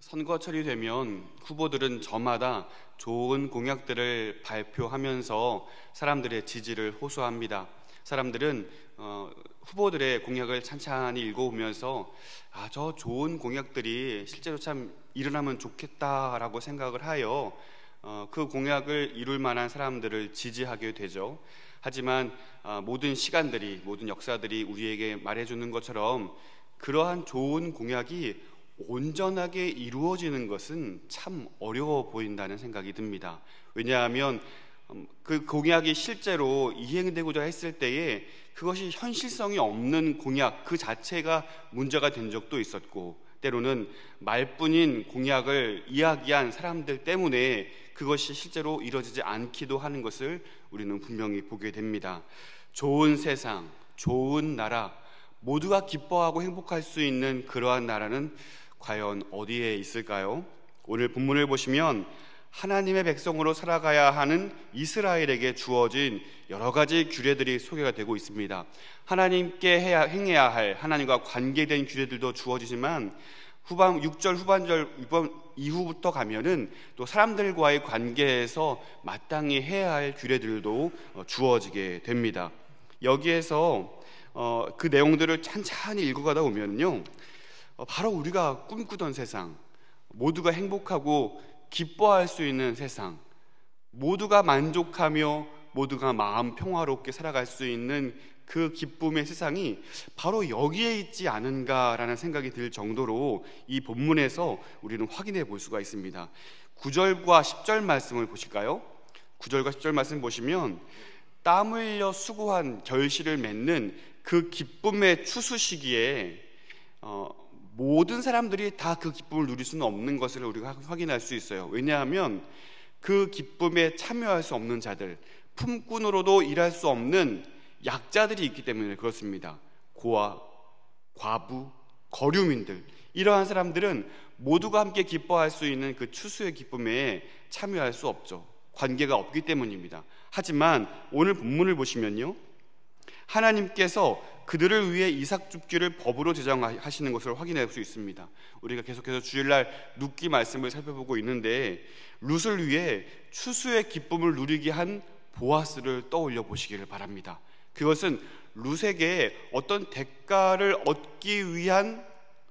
선거철이 되면 후보들은 저마다 좋은 공약들을 발표하면서 사람들의 지지를 호소합니다. 사람들은 후보들의 공약을 찬찬히 읽어보면서 저 좋은 공약들이 실제로 참 일어나면 좋겠다라고 생각을 하여 그 공약을 이룰 만한 사람들을 지지하게 되죠. 하지만 모든 시간들이, 모든 역사들이 우리에게 말해주는 것처럼 그러한 좋은 공약이 온전하게 이루어지는 것은 참 어려워 보인다는 생각이 듭니다. 왜냐하면 그 공약이 실제로 이행되고자 했을 때에 그것이 현실성이 없는 공약 그 자체가 문제가 된 적도 있었고, 때로는 말뿐인 공약을 이야기한 사람들 때문에 그것이 실제로 이루어지지 않기도 하는 것을 우리는 분명히 보게 됩니다. 좋은 세상, 좋은 나라, 모두가 기뻐하고 행복할 수 있는 그러한 나라는 과연 어디에 있을까요? 오늘 본문을 보시면 하나님의 백성으로 살아가야 하는 이스라엘에게 주어진 여러 가지 규례들이 소개가 되고 있습니다. 하나님께 행해야 할, 하나님과 관계된 규례들도 주어지지만 6절 후반절 이후부터 가면은 또 사람들과의 관계에서 마땅히 해야 할 규례들도 주어지게 됩니다. 여기에서 그 내용들을 찬찬히 읽어가다 보면요, 바로 우리가 꿈꾸던 세상, 모두가 행복하고 기뻐할 수 있는 세상, 모두가 만족하며 모두가 마음 평화롭게 살아갈 수 있는 그 기쁨의 세상이 바로 여기에 있지 않은가라는 생각이 들 정도로 이 본문에서 우리는 확인해 볼 수가 있습니다. 9절과 10절 말씀을 보실까요? 9절과 10절 말씀 보시면 땀 흘려 수고한 결실을 맺는 그 기쁨의 추수 시기에 모든 사람들이 다 그 기쁨을 누릴 수는 없는 것을 우리가 확인할 수 있어요. 왜냐하면 그 기쁨에 참여할 수 없는 자들, 품꾼으로도 일할 수 없는 약자들이 있기 때문에 그렇습니다. 고아, 과부, 거류민들, 이러한 사람들은 모두가 함께 기뻐할 수 있는 그 추수의 기쁨에 참여할 수 없죠. 관계가 없기 때문입니다. 하지만 오늘 본문을 보시면요, 하나님께서 그들을 위해 이삭 줍기를 법으로 제정하시는 것을 확인할 수 있습니다. 우리가 계속해서 주일날 룻기 말씀을 살펴보고 있는데, 룻을 위해 추수의 기쁨을 누리게 한 보아스를 떠올려 보시기를 바랍니다. 그것은 룻에게 어떤 대가를 얻기 위한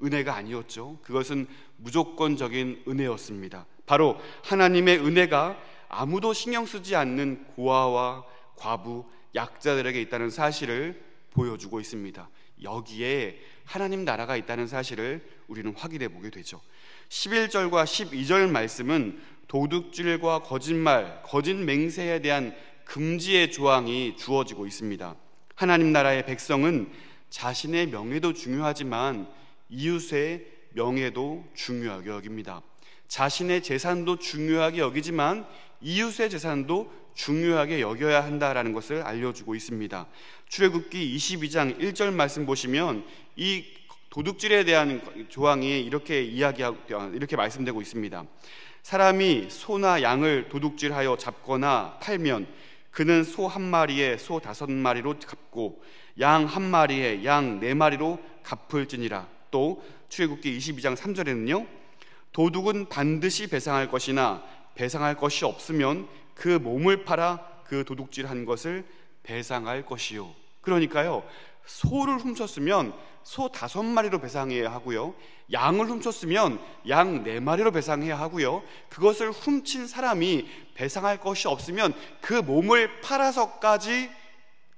은혜가 아니었죠. 그것은 무조건적인 은혜였습니다. 바로 하나님의 은혜가 아무도 신경 쓰지 않는 고아와 과부, 약자들에게 있다는 사실을 보여주고 있습니다. 여기에 하나님 나라가 있다는 사실을 우리는 확인해 보게 되죠. 11절과 12절 말씀은 도둑질과 거짓말, 거짓 맹세에 대한 금지의 조항이 주어지고 있습니다. 하나님 나라의 백성은 자신의 명예도 중요하지만 이웃의 명예도 중요하게 여깁니다. 자신의 재산도 중요하게 여기지만 이웃의 재산도 중요하게 여겨야 한다라는 것을 알려주고 있습니다. 출애굽기 22장 1절 말씀 보시면 이 도둑질에 대한 조항이 이렇게 말씀되고 있습니다. 사람이 소나 양을 도둑질하여 잡거나 팔면 그는 소 한 마리에 소 5마리로 갚고 양 한 마리에 양 4마리로 갚을지니라. 또 출애굽기 22장 3절에는요, 도둑은 반드시 배상할 것이나 배상할 것이 없으면 그 몸을 팔아 그 도둑질한 것을 배상할 것이요. 그러니까요, 소를 훔쳤으면 소 5마리로 배상해야 하고요, 양을 훔쳤으면 양 4마리로 배상해야 하고요, 그것을 훔친 사람이 배상할 것이 없으면 그 몸을 팔아서까지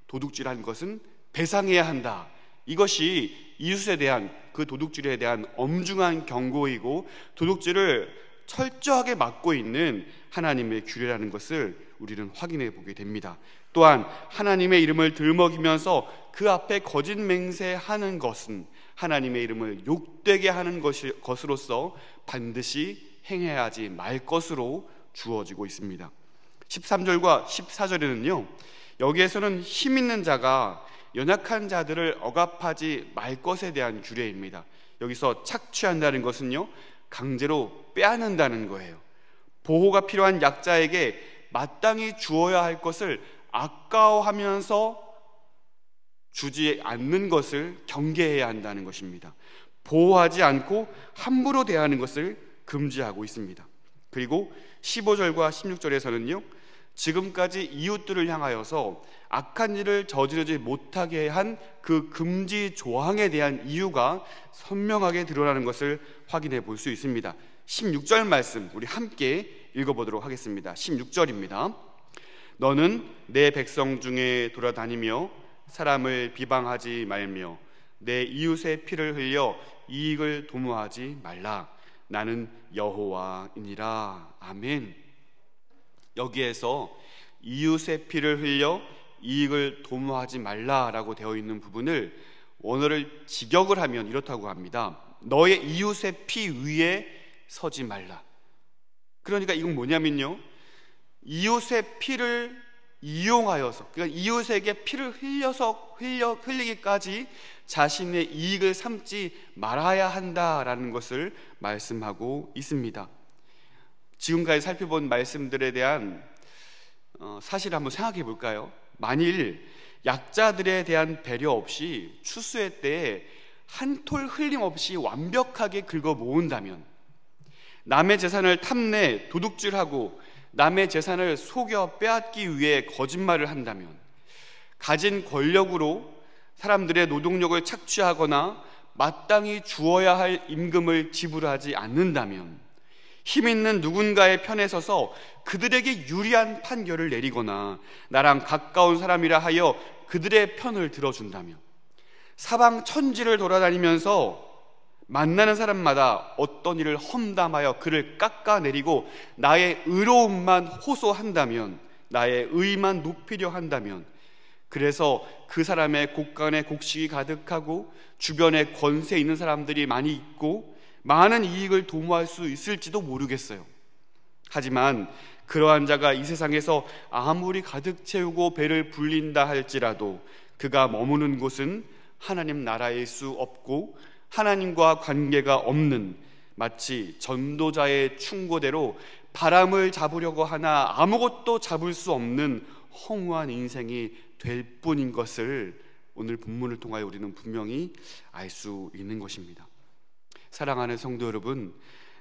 도둑질한 것은 배상해야 한다. 이것이 이웃에 대한, 그 도둑질에 대한 엄중한 경고이고 도둑질을 철저하게 막고 있는 하나님의 규례라는 것을 우리는 확인해 보게 됩니다. 또한 하나님의 이름을 들먹이면서 그 앞에 거짓 맹세하는 것은 하나님의 이름을 욕되게 하는 것으로서 반드시 행해야 하지 말 것으로 주어지고 있습니다. 13절과 14절에는요, 여기에서는 힘 있는 자가 연약한 자들을 억압하지 말 것에 대한 규례입니다. 여기서 착취한다는 것은요, 강제로 빼앗는다는 거예요. 보호가 필요한 약자에게 마땅히 주어야 할 것을 아까워하면서 주지 않는 것을 경계해야 한다는 것입니다. 보호하지 않고 함부로 대하는 것을 금지하고 있습니다. 그리고 15절과 16절에서는요, 지금까지 이웃들을 향하여서 악한 일을 저지르지 못하게 한 그 금지 조항에 대한 이유가 선명하게 드러나는 것을 확인해 볼 수 있습니다. 16절 말씀 우리 함께 읽어보도록 하겠습니다. 16절입니다. 너는 내 백성 중에 돌아다니며 사람을 비방하지 말며 내 이웃의 피를 흘려 이익을 도모하지 말라. 나는 여호와이니라. 아멘. 여기에서 이웃의 피를 흘려 이익을 도모하지 말라라고 되어 있는 부분을 원어를 직역을 하면 이렇다고 합니다. 너의 이웃의 피 위에 서지 말라. 그러니까 이건 뭐냐면요, 이웃의 피를 이용하여서, 그러니까 이웃에게 피를 흘리기까지 자신의 이익을 삼지 말아야 한다라는 것을 말씀하고 있습니다. 지금까지 살펴본 말씀들에 대한 사실을 한번 생각해 볼까요? 만일 약자들에 대한 배려 없이 추수의 때에 한 톨 흘림 없이 완벽하게 긁어 모은다면, 남의 재산을 탐내 도둑질하고 남의 재산을 속여 빼앗기 위해 거짓말을 한다면, 가진 권력으로 사람들의 노동력을 착취하거나 마땅히 주어야 할 임금을 지불하지 않는다면, 힘 있는 누군가의 편에 서서 그들에게 유리한 판결을 내리거나 나랑 가까운 사람이라 하여 그들의 편을 들어준다면, 사방 천지를 돌아다니면서 만나는 사람마다 어떤 일을 험담하여 그를 깎아내리고 나의 의로움만 호소한다면, 나의 의만 높이려 한다면, 그래서 그 사람의 곡간에 곡식이 가득하고 주변에 권세 있는 사람들이 많이 있고 많은 이익을 도모할 수 있을지도 모르겠어요. 하지만 그러한 자가 이 세상에서 아무리 가득 채우고 배를 불린다 할지라도 그가 머무는 곳은 하나님 나라일 수 없고 하나님과 관계가 없는, 마치 전도자의 충고대로 바람을 잡으려고 하나 아무것도 잡을 수 없는 허무한 인생이 될 뿐인 것을 오늘 본문을 통하여 우리는 분명히 알 수 있는 것입니다. 사랑하는 성도 여러분,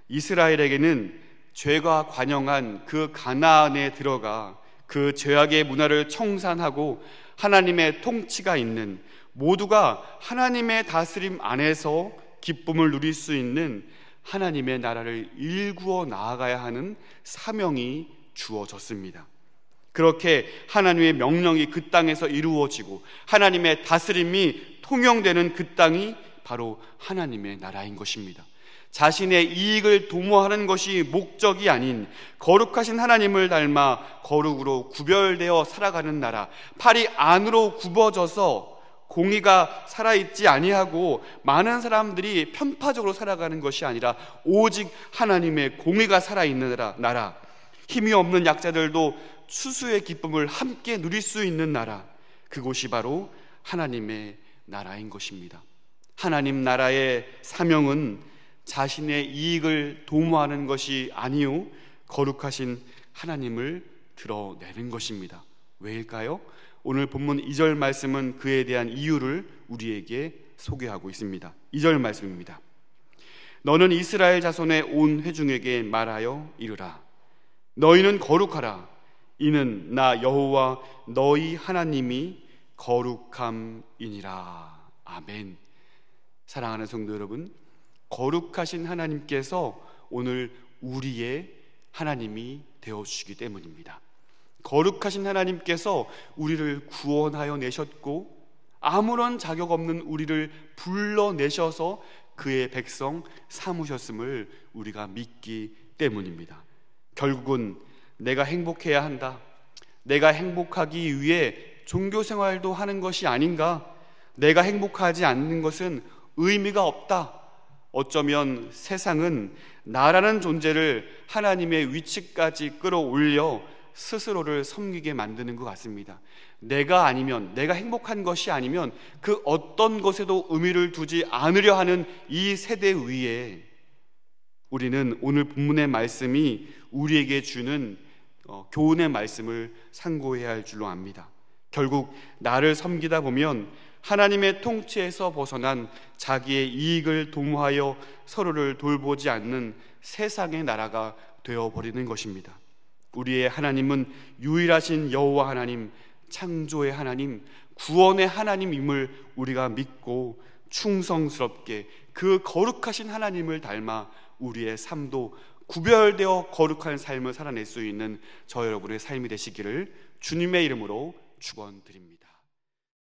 이스라엘에게는 죄가 관영한 그 가나안에 들어가 그 죄악의 문화를 청산하고 하나님의 통치가 있는, 모두가 하나님의 다스림 안에서 기쁨을 누릴 수 있는 하나님의 나라를 일구어 나아가야 하는 사명이 주어졌습니다. 그렇게 하나님의 명령이 그 땅에서 이루어지고 하나님의 다스림이 통용되는 그 땅이 바로 하나님의 나라인 것입니다. 자신의 이익을 도모하는 것이 목적이 아닌 거룩하신 하나님을 닮아 거룩으로 구별되어 살아가는 나라, 팔이 안으로 굽어져서 공의가 살아있지 아니하고 많은 사람들이 편파적으로 살아가는 것이 아니라 오직 하나님의 공의가 살아있는 나라, 힘이 없는 약자들도 추수의 기쁨을 함께 누릴 수 있는 나라, 그곳이 바로 하나님의 나라인 것입니다. 하나님 나라의 사명은 자신의 이익을 도모하는 것이 아니요 거룩하신 하나님을 드러내는 것입니다. 왜일까요? 오늘 본문 2절 말씀은 그에 대한 이유를 우리에게 소개하고 있습니다. 2절 말씀입니다. 너는 이스라엘 자손의 온 회중에게 말하여 이르라. 너희는 거룩하라. 이는 나 여호와 너희 하나님이 거룩함이니라. 아멘. 사랑하는 성도 여러분, 거룩하신 하나님께서 오늘 우리의 하나님이 되어주시기 때문입니다. 거룩하신 하나님께서 우리를 구원하여 내셨고 아무런 자격 없는 우리를 불러내셔서 그의 백성 삼으셨음을 우리가 믿기 때문입니다. 결국은 내가 행복해야 한다, 내가 행복하기 위해 종교생활도 하는 것이 아닌가, 내가 행복하지 않는 것은 의미가 없다, 어쩌면 세상은 나라는 존재를 하나님의 위치까지 끌어올려 스스로를 섬기게 만드는 것 같습니다. 내가 아니면, 내가 행복한 것이 아니면 그 어떤 것에도 의미를 두지 않으려 하는 이 세대 위에 우리는 오늘 본문의 말씀이 우리에게 주는 교훈의 말씀을 상고해야 할 줄로 압니다. 결국 나를 섬기다 보면 하나님의 통치에서 벗어난 자기의 이익을 도모하여 서로를 돌보지 않는 세상의 나라가 되어버리는 것입니다. 우리의 하나님은 유일하신 여호와 하나님, 창조의 하나님, 구원의 하나님임을 우리가 믿고 충성스럽게 그 거룩하신 하나님을 닮아 우리의 삶도 구별되어 거룩한 삶을 살아낼 수 있는 저 여러분의 삶이 되시기를 주님의 이름으로 축원드립니다.